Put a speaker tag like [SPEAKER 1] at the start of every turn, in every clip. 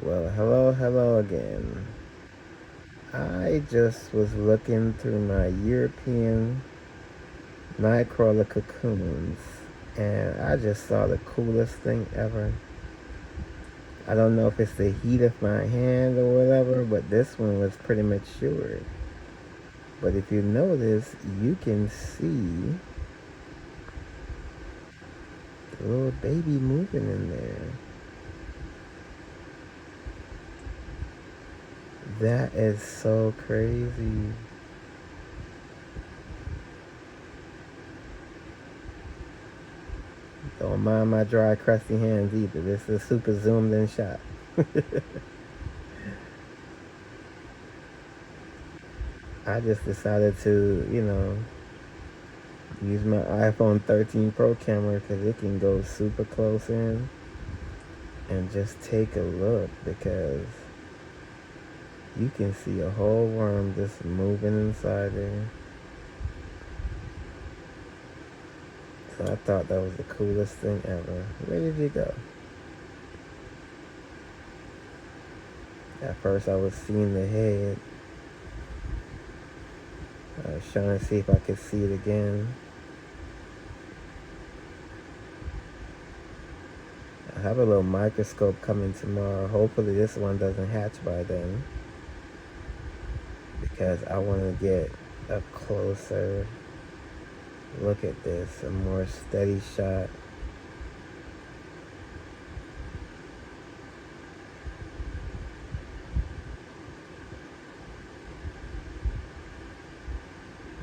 [SPEAKER 1] Well, hello again. I just was looking through my European nightcrawler cocoons and I just saw the coolest thing ever. I don't know if it's the heat of my hand or whatever, but this one was pretty mature. But if you notice, you can see the little baby moving in there. That is so crazy. Don't mind my dry, crusty hands either. This is a super zoomed in shot. I just decided to, use my iPhone 13 Pro camera because it can go super close in and just take a look because you can see a whole worm just moving inside there. So I thought that was the coolest thing ever. Where did you go? At first I was seeing the head. I was trying to see if I could see it again. I have a little microscope coming tomorrow. Hopefully this one doesn't hatch by then because I want to get a closer look at this, a more steady shot.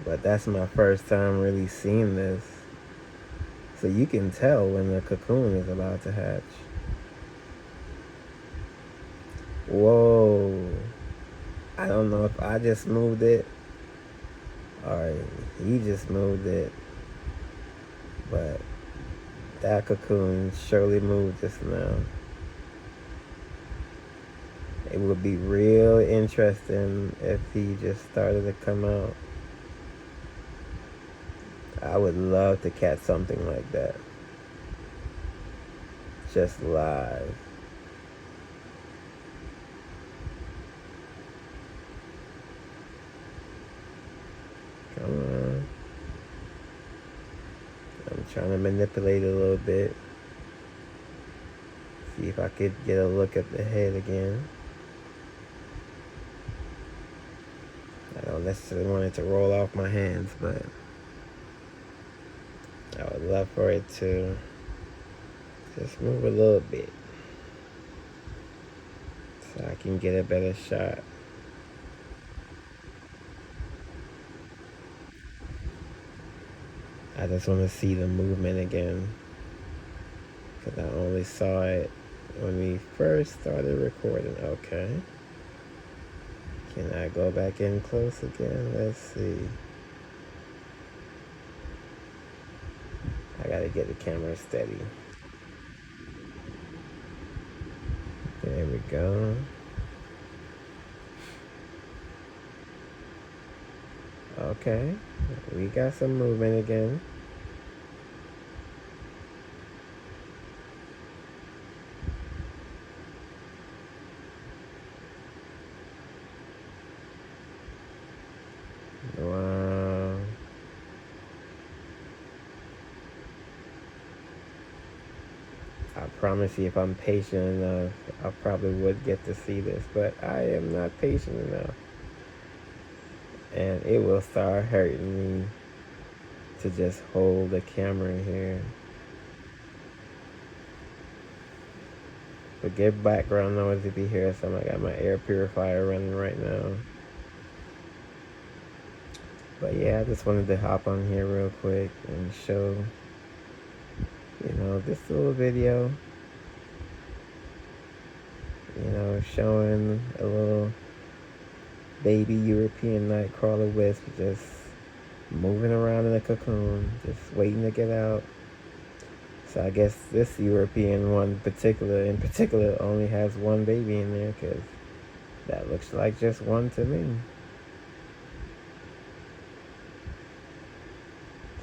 [SPEAKER 1] But that's my first time really seeing this. So you can tell when the cocoon is about to hatch. Whoa. I don't know if I just moved it or he just moved it. But that cocoon surely moved just now. It would be real interesting if he just started to come out. I would love to catch something like that. Just live. Come on. I'm trying to manipulate it a little bit. See if I could get a look at the head again. I don't necessarily want it to roll off my hands, but I would love for it to just move a little bit so I can get a better shot. I just want to see the movement again because I only saw it when we first started recording. Okay. Can I go back in close again? Let's see. I gotta get the camera steady. There we go. Okay. We got some movement again. Wow. I promise you, if I'm patient enough, I probably would get to see this, but I am not patient enough. And it will start hurting me to just hold the camera here. Forget background noise if you hear something. I got my air purifier running right now. But yeah, I just wanted to hop on here real quick and show, this little video, showing a little baby European nightcrawler wisp just moving around in a cocoon, just waiting to get out. So I guess this European one in particular only has one baby in there because that looks like just one to me.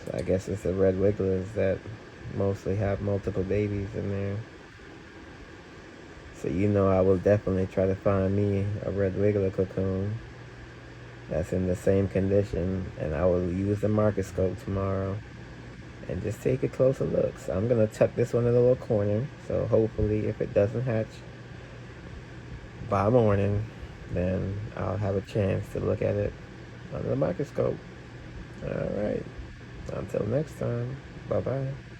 [SPEAKER 1] So I guess it's the red wigglers that mostly have multiple babies in there. So I will definitely try to find me a red wiggler cocoon that's in the same condition, and I will use the microscope tomorrow and just take a closer look. So I'm gonna tuck this one in a little corner. So hopefully, if it doesn't hatch by morning, then I'll have a chance to look at it under the microscope. All right. Until next time. Bye bye.